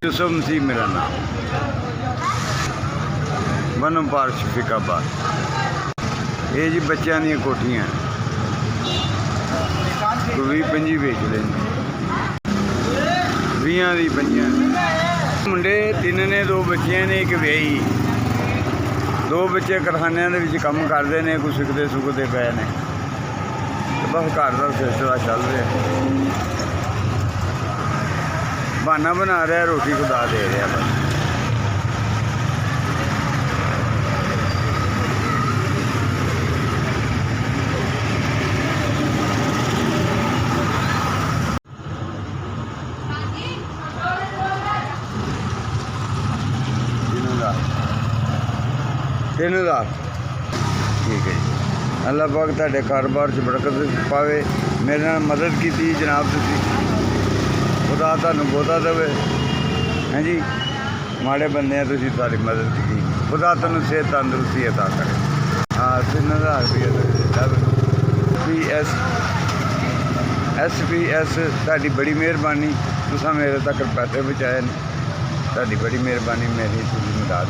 यूसुफ मसीह मेरा नाम, वनम पार्क शफीकाबाद। ये जी बच्चों दी कोठियां कोई 20-25 बेच लेंगे, 20 दी 5 मुंडे 3 ने, 2 बच्चियां ने, एक व्याही। 2 बच्चे कारखानियां दे विच काम करते हैं, कुछ सिखते सुखते पे ने, बस घर का सिलसिला चल रहा। बहाना बना रहा, रोटी खुदा दे रहा बस। तीन हज़ार ठीक है जी। अल्लाह पाक तुहाडे कारोबार च बरकत पावे। मेरे नाल मदद की जनाब, तुसी खुदा तुहानू बहुता देवे। हैं जी, माड़े बंदे तुसी सारी मदद की, खुदा तुहानू सेहत तंदुरुस्ती अता करे। हाँ 3000 रुपये SPS तुहाडी बड़ी मेहरबानी, तुसां मेरे तक पैसे पहुँचाए ने, तुहाडी बड़ी मेहरबानी, मेरी तुसी मदद।